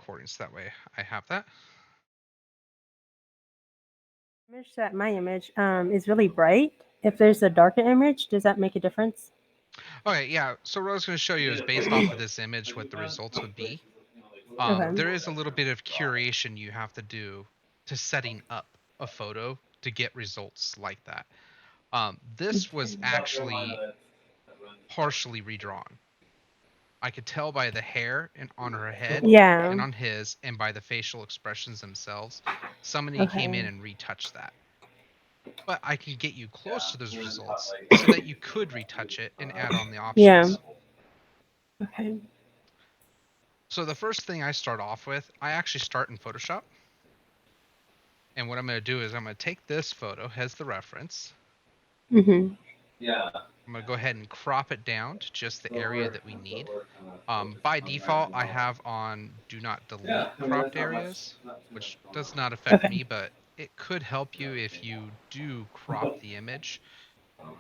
recording, so that way I have that. My image is really bright. If there's a darker image, does that make a difference? Okay, yeah. So what I was going to show you is based off of this image what the results would be. There is a little bit of curation you have to do to setting up a photo to get results like that. This was actually partially redrawn. I could tell by the hair and on her head Yeah. and on his, and by the facial expressions themselves, somebody came in Okay. and retouched that. But I can get you close to those results so that you could retouch it and add on the Yeah. options. Okay. So the first thing I start off with, I actually start in Photoshop. And what I'm going to do is I'm going to take this photo as the reference. Mhm. I'm going to go ahead and crop it down to just the area that we need. By default, I have on do not delete cropped areas, which does not affect Okay. me, but it could help you if you do crop the image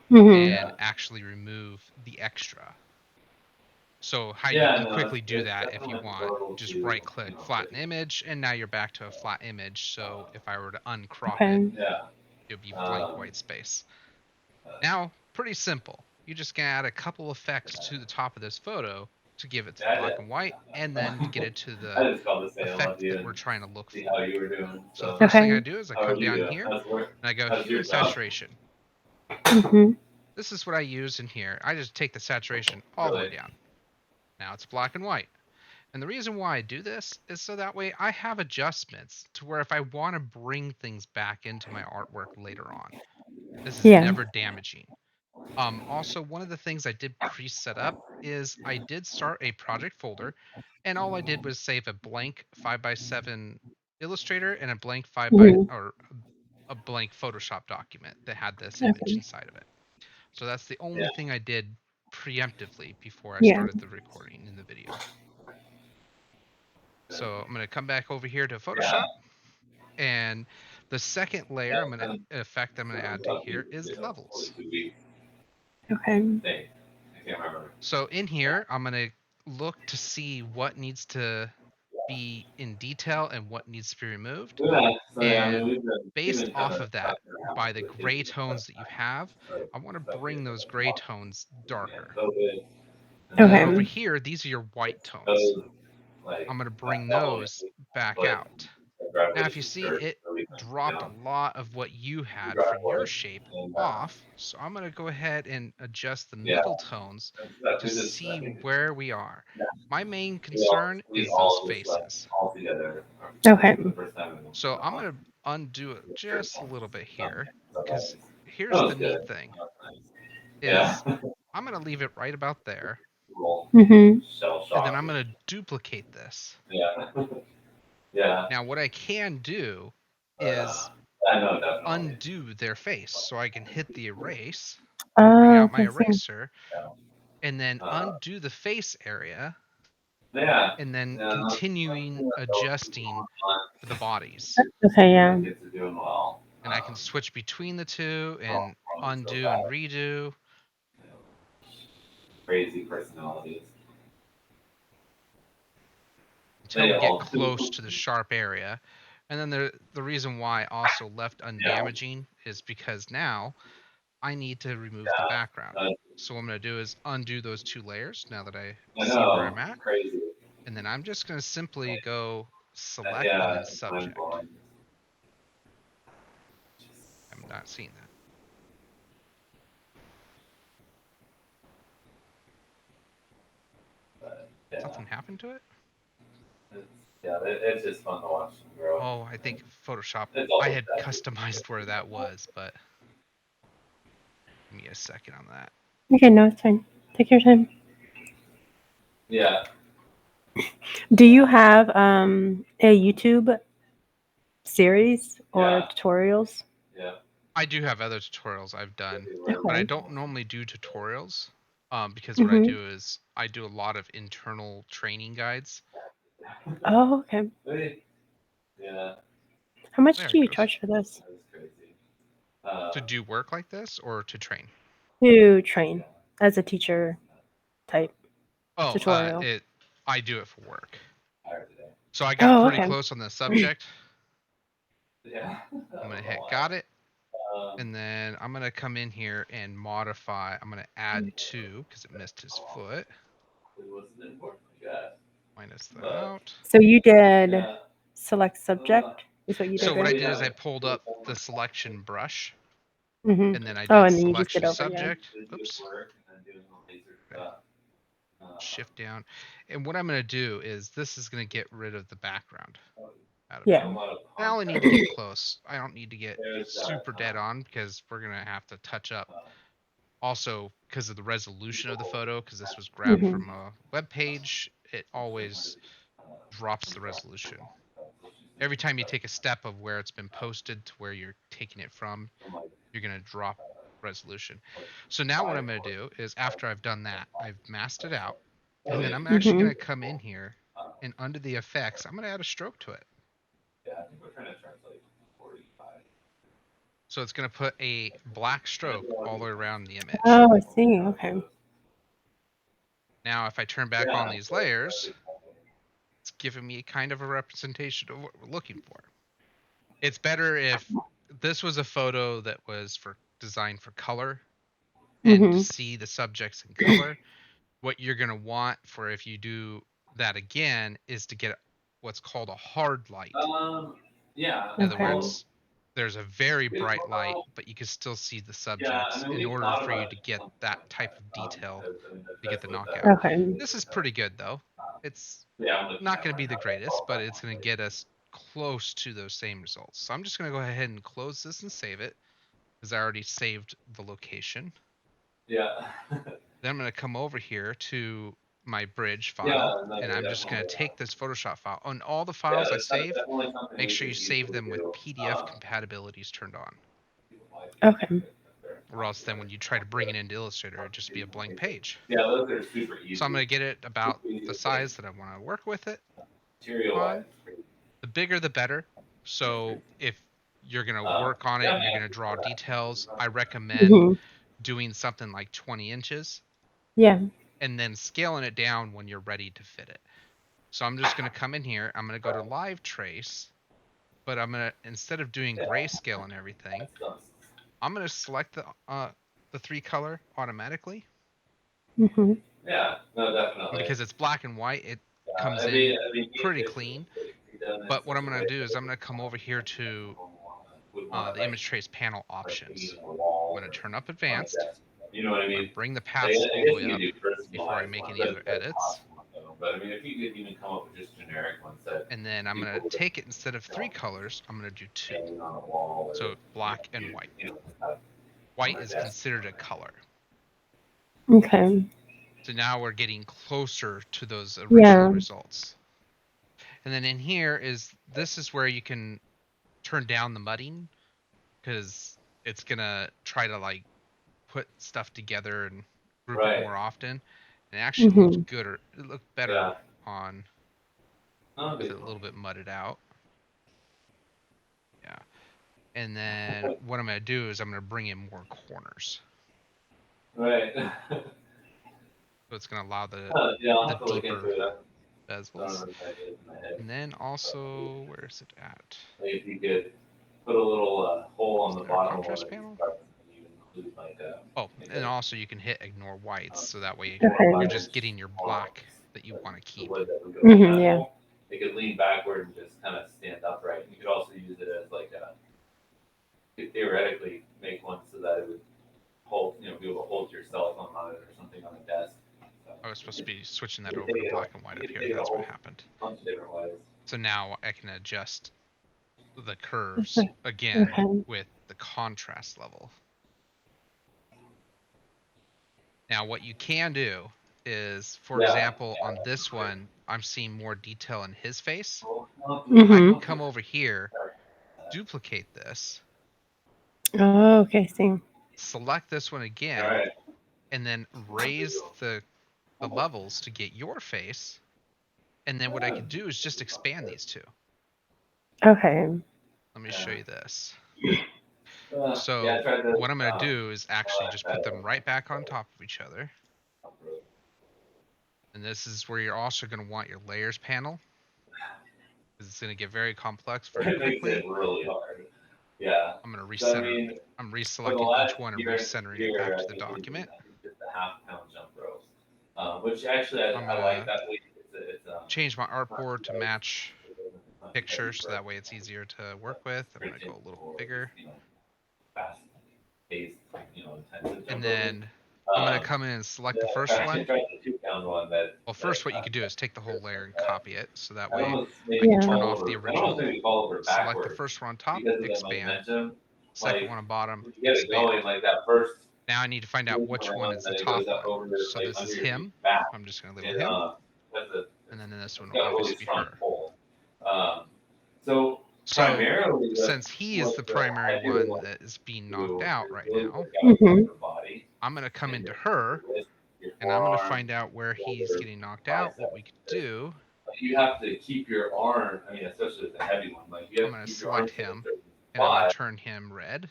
Mhm. and actually remove the extra. So how you can quickly do that if you want, just right click, flatten image, and now you're back to a flat image. So if I were to uncrop it, Okay. it would be blank white space. Now, pretty simple. You're just gonna add a couple effects to the top of this photo to give it to the black and white, and then to get it to the effect that we're trying to look for. So the first thing I Okay. do is I come down here and I go hue and saturation. Mhm. This is what I use in here. I just take the saturation all the way down. Now it's black and white. And the reason why I do this is so that way I have adjustments to where if I want to bring things back into my artwork later on, this is Yeah. never damaging. Also, one of the things I did pre-set up is I did start a project folder, and all I did was save a blank 5x7 Illustrator and a blank 5 by Mhm. or a blank Photoshop document that had this image Okay. inside of it. So that's the only thing I did preemptively before I Yeah. started the recording in the video. So I'm going to come back over here to Photoshop, and the second layer I'm going to add to here is levels. Okay. So in here, I'm going to look to see what needs to be in detail and what needs to be removed. And based off of that, by the gray tones that you have, I want to bring those gray tones darker. And then over Okay. here, these are your white tones. I'm going to bring those back out. Now, if you see, it dropped a lot of what you had for your shape off. So I'm going to go ahead and adjust the middle tones to see where we are. My main concern is those faces. Okay. So I'm going to undo it just a little bit here, because here's the neat thing is I'm going to leave it right about there, Mhm. and then I'm going to duplicate this. Now, what I can do is undo their face. So I can hit the erase, bring Oh, out my okay. See. eraser, and then undo the face area, and then continuing adjusting the bodies. Okay. Yeah. And I can switch between the two and undo and redo until we get close to the sharp area. And then the reason why I also left undamaging is because now I need to remove the background. So what I'm going to do is undo those two layers now that I see where I'm at. And then I'm just going to simply go select and then subject. I'm not seeing that. Something happened to it? It's just fun to watch them grow. Oh, I think Photoshop, It's I always had that. customized where that was, but give me a second on that. Okay. No, it's fine. Take your time. Yeah. Do you have a YouTube series or tutorials? Yeah. I do have other tutorials I've done, but I Okay. don't normally do tutorials because what I Mhm. do is I do a lot of internal training guides. Oh, okay. Yeah. How much There do it you goes. charge for this? That was crazy. To do work like this or to train? To train as a teacher type Oh, tutorial. I do it for work. So I got pretty okay. close on the subject. Yeah. I'm going to hit got it. And then I'm going to come in here and modify. I'm going to add 2 because it missed his foot. It wasn't important, I guess. Minus that But- out. So you did Yeah. select subject is what you did, So what I right? did is I pulled up the selection brush. Mm-hmm. And then I Oh, did and then you just selection did over, yeah. subject. Oops. Shift down. And what I'm going to do is this is going to get rid of the background out of Yeah. it. I only need to get close. I don't need to get super dead on because we're going to have to touch up. Also, because of the resolution of the photo, because this was grabbed Mhm. from a web page, it always drops the resolution. Every time you take a step of where it's been posted to where you're taking it from, you're going to drop resolution. So now what I'm going to do is after I've done that, I've masked it out. And then I'm actually Mhm. going to come in here and under the effects, I'm going to add a stroke to it. Yeah, I think we're trying to translate 45. So it's going to put a black stroke all the way around the image. Oh, I see. Okay. Now, if I turn back on these layers, it's giving me kind of a representation of what we're looking for. It's better if this was a photo that was designed for color and to Mhm. see the subjects in color. What you're going to want for if you do that again is to get what's called a hard light. Yeah. In other Okay. words, there's a very bright light, but you can still see the subjects in order for you to get that type of detail to get the knockout. Okay. This is pretty good though. It's Yeah, I'm looking not at going to be right the now. greatest, but it's going to get us close to those same results. So I'm just going to go ahead and close this and save it because I already saved the location. Yeah. Then I'm going to come over here to my bridge Yeah, file, no, and you're I'm just going to definitely, take this Photoshop file. On all the yeah, files I that's save, definitely something make we sure you could save easily them with do. PDF compatibilities turned on. Okay. Or else then when you try to bring it into Illustrator, it'd just be a blank page. Yeah, those are super easy. So I'm going to get it about the size that I want to work with it Material-wise. on. The bigger the better. So if you're going to work on it and you're going to draw details, I recommend Mhm. doing something like 20 inches Yeah. and then scaling it down when you're ready to fit it. So I'm just going to come in here. I'm going to go to live trace, but I'm going to, instead of doing grayscale and everything, I'm going to select the 3 color automatically. Mhm. Yeah, no, definitely. Because it's black and white, it comes I in mean, pretty clean. But what I'm going to do is I'm going to come over here to the image trace panel options. I'm going to turn up advanced. You know what I I'm mean? going to bring the Like, paths I all the guess way you up could do before I personalized make ones. any other That's edits. awesome, though. But I mean, if you could even come up with just generic ones that And then I'm going to take it, instead of 3 colors, I'm going to do 2. hanging on a wall, or So black and white. have White is considered a color. Okay. So now we're getting closer to those Yeah. original results. And then in here this is where you can turn down the mudding, because it's gonna try to like put stuff together and group it more often. And it actually looks Mhm. good, or it looked better on with it a little bit mudded out. Yeah. And then what I'm gonna do is I'm gonna bring in more corners. Right. So it's gonna allow the Yeah, I'll have to look deeper into it. I don't bezels. remember if I did in my head. And then also, where is it at? Like if you could put a little hole on Is the there a bottom of one contrast of these panel? parts, and you include like a. Oh, like and a, also you can hit ignore whites, so that way Okay. you're just getting your black that you want to the keep. wood that would go in Mhm. that Yeah. hole. It could lean backward and just kind of stand upright. You could also use it as like a. You could theoretically make one so that it would hold, be able to hold your cell phone on it or something on a desk. So, I was supposed to be switching that you over can to take it, black and white you up can here. take it a That's what whole happened. bunch of different ways. So now I can adjust the curves Okay. again Okay. with the contrast level. Now what you can do is, for example, on this one, I'm seeing more detail in his face. I can Mhm. come over here, duplicate this, Oh, okay. See. select this one again, All right. and then raise the levels to get your face. And then what I could do is just expand these two. Okay. Let me show you this. Yeah, So I tried to. what I'm going to do is actually just put them right back on top of each other. And this is where you're also going to want your layers panel. It's going to get very complex very It makes quickly. it really hard. Yeah. I'm going to So, I recenter. mean, I'm for the reselecting last each one and year and recentering it year, back to I've the been using, document. I think, just a half-pound jump roast, which actually I'm I going like to that way. It's change my not artboard too to light, match not too heavy picture so for that way it's easier to work with. I'm going to printing go a little or just bigger. fast paced, intensive And jump roast. then I'm going to come in and select the first I one. tried the 2-pound one Well, first what you could do is take the whole layer and copy it. So that I'd way almost I maybe can Yeah. turn fall off the over. I'd almost original, maybe fall over select the backwards first one on top, because of the expand. momentum. Second Like one on bottom, when you get it going, expand. like that first Now I need to find out loop which one around, is the and it top goes up one. over So like this under is your him. back. I'm just going to label It him. that's a And then this one it's will got a really obviously be strong her. pull. Um, so So primarily, since he is the what primary I do one that is being knocked is out right really now, work out Mhm. your body I'm going to come and into your her wrist, your and I'm going to forearm, find out where he's shoulder, getting knocked out. What we bicep. could do, Like you have to keep your arm. I mean, especially with the heavy one, like you I'm have to going to keep your arms select in a him certain and I'm going to spot. turn him red.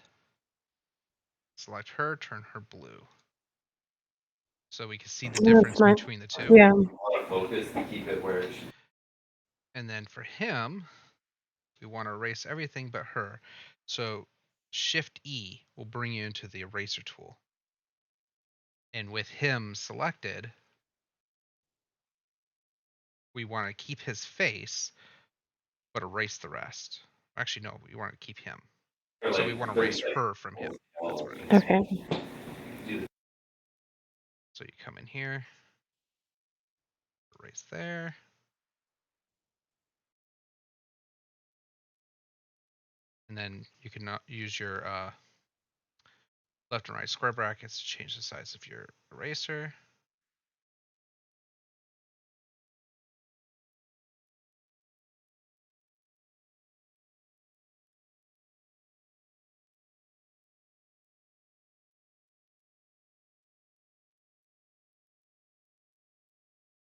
Select her, turn her blue. So we can see the That's difference smart. between the two. Yeah. A lot of focus to keep it where it should. And then for him, we want to erase everything but her. So Shift E will bring you into the eraser tool. And with him selected, we want to keep his face, but erase the rest. Actually, no, we want to keep him. Or So we like want to erase there's like her from him. That's what it is. Okay. do the So you come in here, erase there. And then you can use your left and right square brackets to change the size of your eraser.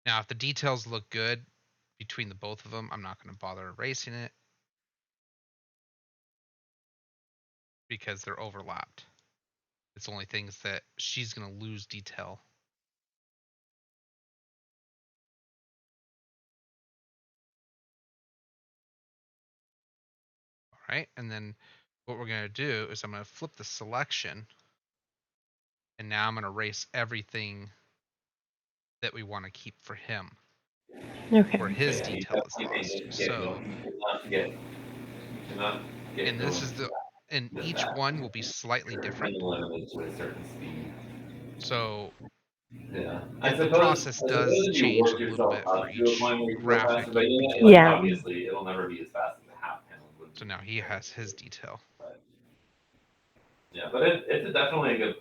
Now, if the details look good between the both of them, I'm not going to bother erasing it because they're overlapped. It's only things that she's going to lose detail. All right, and then what we're going to do is I'm going to flip the selection, and now I'm going to erase everything that we want to keep for him, Okay. where his yeah, you detail is definitely lost. need to get So, going. You cannot get and this going is the, and with each that. one will be slightly You're different. limited to a certain speed. So Yeah, the process I does suppose if you change a work little yourself bit for up to a each point where you can go graphic faster, but you'll be yeah, like doing. Yeah. obviously it'll never be as fast as a half pound would So be. now he has his detail. But, yeah, but it's definitely a good.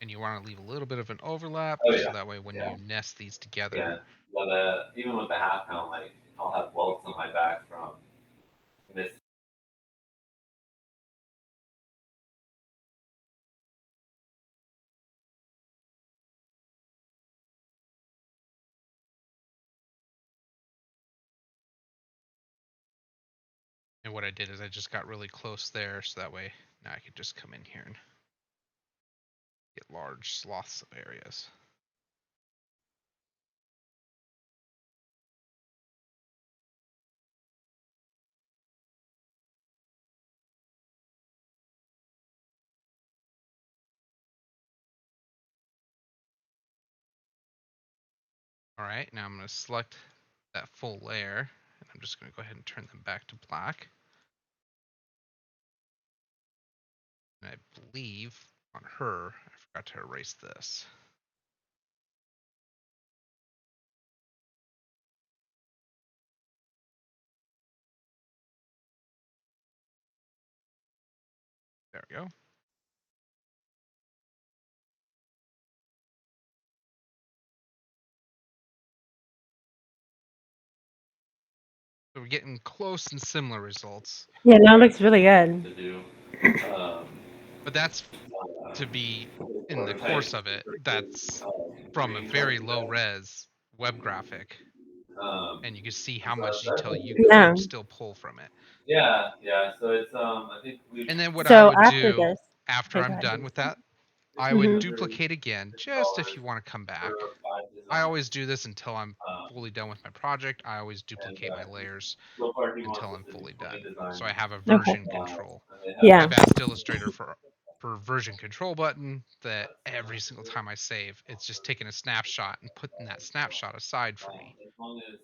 And you want to leave a little bit of an overlap Oh so yeah, that way when yeah, you nest these together. yeah. But even with the half pound, like I'll have welts on my back from this. And what I did is I just got really close there so that way now I could just come in here and get large swaths of areas. All right, now I'm going to select that full layer and I'm just going to go ahead and turn them back to black. And I believe on her, I forgot to erase this. There we go. So we're getting close and similar results. Yeah, no, it looks really good. To do. Um, But that's to be in the prototype course of it. That's from a green stuff very like low that. res web graphic. And you can see how So much that's detail you Yeah. could still pull from it. yeah. So it's I think we. And then what I So would after do this, after okay, go I'm ahead. done with that I would Mhm. duplicate again, just if you want to come back. I always do this until I'm fully done with my project. I always duplicate my layers so far he wants until us I'm to do fully 20 done. So I designs. have a Okay. version control. And they have Yeah. I've asked Illustrator for version control button that every single time I save, it's just taking a snapshot and putting that snapshot aside for me, as long as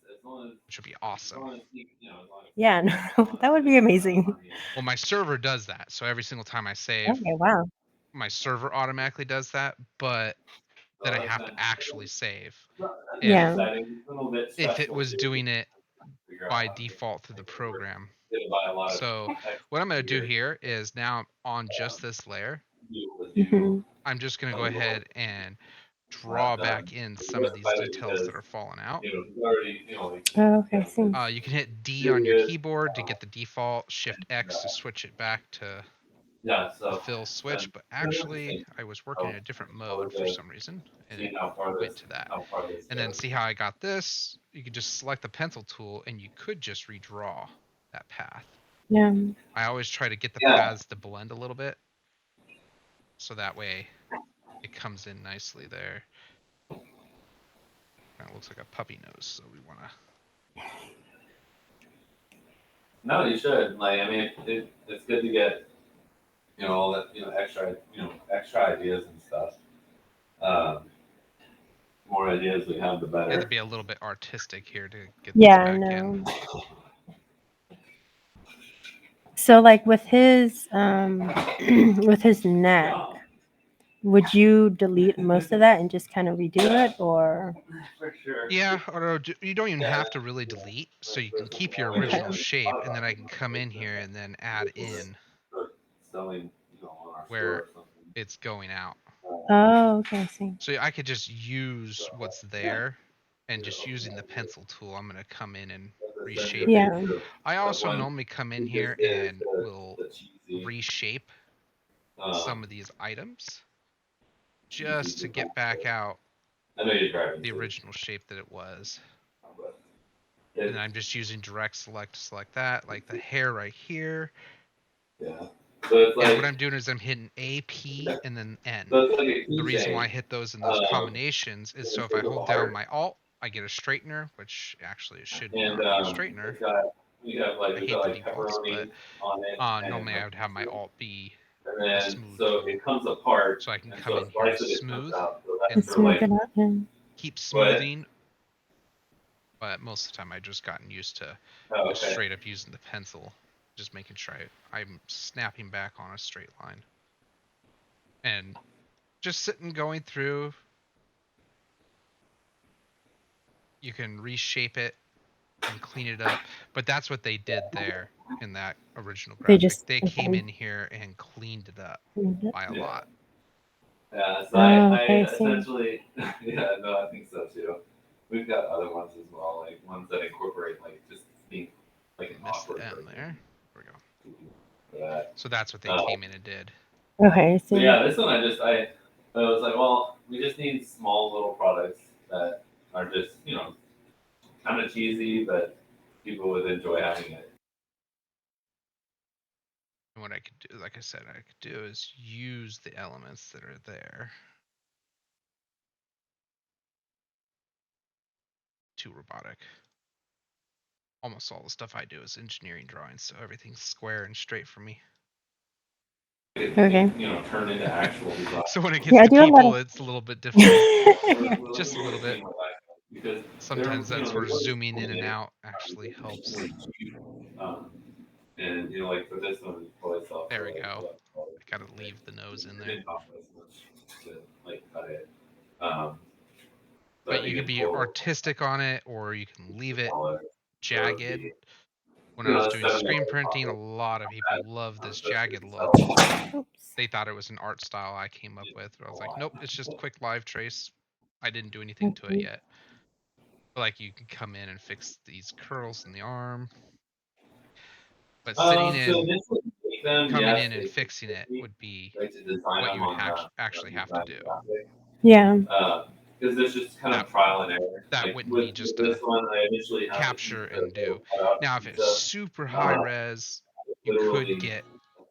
which would be as awesome. long as he, you know, as long as Yeah, no, that would be amazing. Well, my server does that, so every single time I save, Okay, wow. my server automatically does that, but then I so have to actually save. that's If Yeah. exciting. It's a little bit if it stressful was too. doing it Figure out by how to default through the make it work. program. Did buy a lot of So text what I'm going to do here. here is now I'm on just this layer. Mhm. I'm just going to go ahead and draw Not back done. in I'm some of these excited details because that are falling out. he's already like Oh, okay, I see. You can hit D on really your good. keyboard to get the default, Shift X to switch it back to Yeah, the so fill switch, but kind of actually interesting I was working in a different mode for some reason and it seeing how far went to that. how far this And then goes. see how I got this? You could just select the pencil tool and you could just redraw that path. Yeah. I always try to get the Yeah. paths to blend a little bit, so that way it comes in nicely there. Kind of looks like a puppy nose, so we want to. No, you should. Like, I mean, it's good to get all that extra ideas and stuff. Um, the more ideas we have, the You have to better. be a little bit artistic here to get this Yeah, I back in. know. So like with his with his neck, would you delete most of that and just kind of redo it, or? For sure. Yeah, or you don't even have to really delete, so you can keep your original Okay. shape, and then I can come in here and then add in Selling, on our store where or something. it's going out. Oh, okay, I see. So I could just use what's there, and just using the pencil tool, I'm going to come in and reshape it. Yeah. I But also one normally come in we here just did and will the cheesy, reshape some of these items cheesy just to design. get back out I know you're driving the too. original shape that it was. But And I'm just using direct select to select that, like the hair right here. yeah. So it's And what like I'm doing is I'm hitting A, P, and then N. so it's like a The reason why I keychain. hit those in those combinations is so if I There's a hold down heart, my Alt, I get a straightener, which actually it should and not be a straightener. it's got I we've hate got the like defaults, but pepperoni on it, and normally I would have my Alt be and a then smooth so tool. it comes apart, So I can and come so in here, slice it, it comes smooth, out. So and that's Let's for move like, it up. Yeah. keep but smoothing. But most of the time I just gotten used to oh, just okay. straight up using the pencil, just making sure I'm snapping back on a straight line. And just sitting going through, you can reshape it and clean it up, but that's what they did there in that original They graphic. just They came in here and cleaned it up moved it. by a Yeah. lot. Yeah, so Oh, I okay, I see. essentially, yeah, no, I think so too. We've got other ones as well, like ones that incorporate like just being like an Missed the awkward M person. there. There we go. For that. So that's what they Um, came in and did. Okay, I So see. yeah, this one I was like, well, we just need small little products that are just kind of cheesy, but people would enjoy having it. And what I could do, like I said, I could do is use the elements that are there. Too robotic. Almost all the stuff I do is engineering drawings, so everything's square and straight for me. Okay. Turn into actual design. So when it gets Yeah, I to do a lot people, of. it's a little bit difficult. Yeah. Just a little bit. Because Sometimes that's they're where really zooming in and cool, out actually helps. really cheap. And like for this one, it's probably sell There for we like go. $11. I gotta leave the nose in It there. didn't cost us much to like cut it. Um, so I But you think could in be total, artistic on it, or you can leave it $1. So it would jagged. be When I was doing screen $7 printing, a profit. lot of people love this Especially if jagged you look. sell Oops. They thought it was an art style I came up with, but I a was like, lot. nope, it's just quick live trace. I didn't do anything to it Okay. yet. But like you can come in and fix these curls in the arm. But sitting So in, initially, make them, coming yes, in and they could fixing it would be like to design what them you would on actually have to design do. graphic. Yeah. Because there's just kind That of trial and error. that Like wouldn't be with just this a one, I initially had a piece capture of and the do. cutout Now, if it's pizza. super high Uh, res, you could literally, get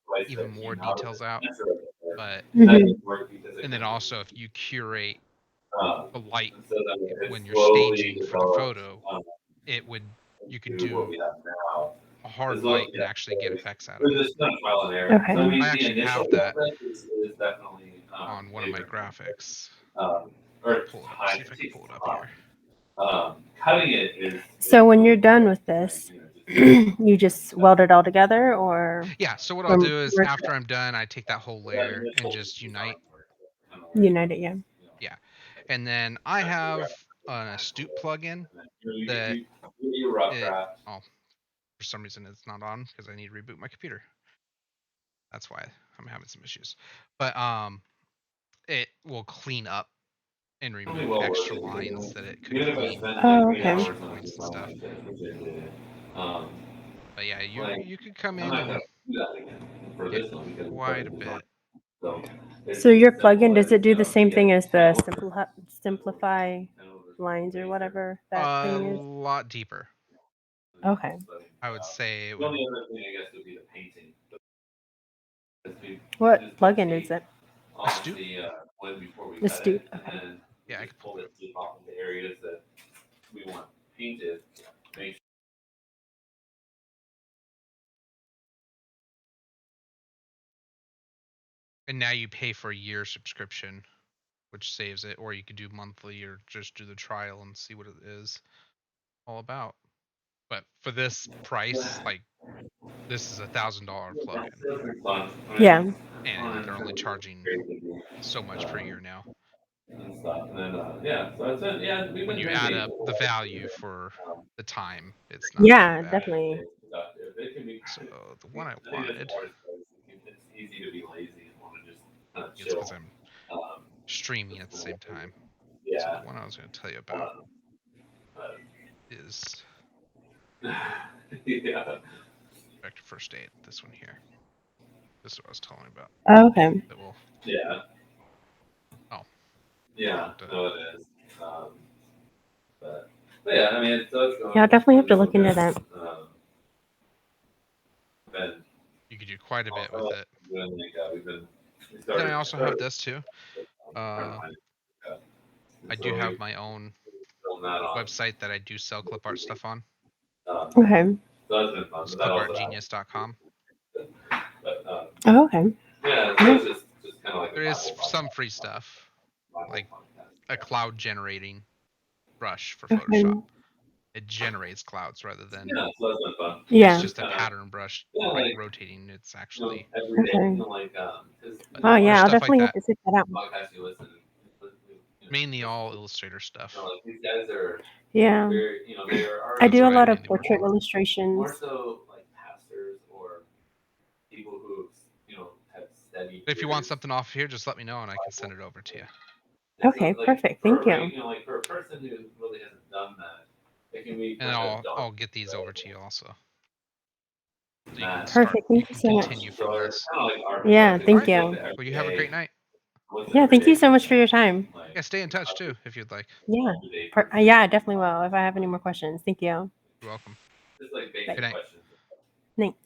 twice even that more came out of details it. out. That's right. But that Mhm. didn't work because it and then kind of, also if you curate the light and so then it when you're slowly staging for the developed photo, um, it would you could into what do we have now. a hard As well, light and yeah, actually get effects out it of was it. just kind of trial and error. So I Okay. mean, I the actually initial have that process is definitely on one of my labor graphics. or I'll pull it up. time. See if I It can takes pull it up time. here. Cutting it is So when really you're done quick. with this, You know, just you just weld it all together, or Yeah, so what I'll from do is after I'm done, I take that whole that layer and initial just design unite. work, kind of like, unite it? Yeah. you know, Yeah. And then I have an actual astute work. plugin And then, you know, that you do your rough it draft. oh for some reason it's not on because I need to reboot my computer. That's why I'm having some issues. But it will clean up and Only remove well worth extra it because lines that it could even if I clean, spent Oh, like 8 okay. hours friction on a points and design stuff. like this, which I did, um, But yeah, like you could come I'm in not and gonna do that again for get this one because it's quite better a design. bit. So So your it's simple plugin, does as, it do you the know, same you thing get as 10 the over, simplify 10 over lines or laser, whatever that A thing is? lot deeper. and then Okay. just letting I it would out. say it The would. only other thing I guess would be the painting. Because we What just put plugin is tape it? on Astute? the wood before we cut Astute. it, and Okay. then we Yeah, I just could pull pull it the up. tape off of the areas that we want painted. Make And now you pay for a year subscription, which saves it, or you could do monthly or just do the trial and see what it is all about. But for this price, like this is $1,000 plugin, it's fun. Yeah. It's fun and in they're only terms of charging creativity. so much per year now. And stuff. And then yeah, so it's been, yeah, we've When been you very add up thankful the for it. value for the time, it's not too Yeah, bad. definitely. It's productive. It can be. So the one I I think that's the wanted, hardest part. It's easy to be lazy and want to just kind of it's because chill. I'm Um, streaming that's at the kind of same what we time. do. So the Yeah. one I was going to tell you about Um, but, is yeah. Vector First Aid. This one here. This is what I was telling you about. Oh, okay. That will. Yeah. Oh. Yeah. Done. No, it is. But yeah, I mean, it's going. Yeah, I'll definitely have to look into good. that. Been You could do quite a bit with also it. doing like we Then I started. also have this too. Trying to Uh, find it. I So do have we my own filmed that on. website that I do sell clip art stuff on. Okay. So that's been fun. It's But that also has. clipartgenius.com. But Oh, okay. yeah, so it's just kind of like a There is Bible some free stuff, like podcast. a cloud generating brush for Okay. Photoshop. It generates clouds rather than Yeah, so that's been fun. it's Yeah. just a pattern brush Yeah, like like rotating. It's actually, every day, Okay. like because but Oh, there's yeah. I'll stuff like definitely have that. to check that out. podcast you listen, Mainly all Illustrator stuff. like these guys are Yeah. very, they are I That's artists, do a what I lot of mainly work portrait on. more illustrations. so like pastors or people who have studied If you want years. something off here, just let me know and I can send it over to you. And Okay, so, like, perfect. for Thank you. like for a person who really hasn't done that, it can be And kind of I'll daunting, get these right? over to you also. So you can That start. Perfect. You Thank you can so much. continue from this. kind of like our Yeah, perspective. All thank right. It's like you. the Well, you have a great everyday. night. What's Yeah, thank you everyday so much thing, for your time. like Yeah, stay in touch how too if you'd like. Yeah. everyday Yeah, I definitely will if I have any more questions. Thank you. You're welcome. just like Bye. Good basic night. questions. Thanks.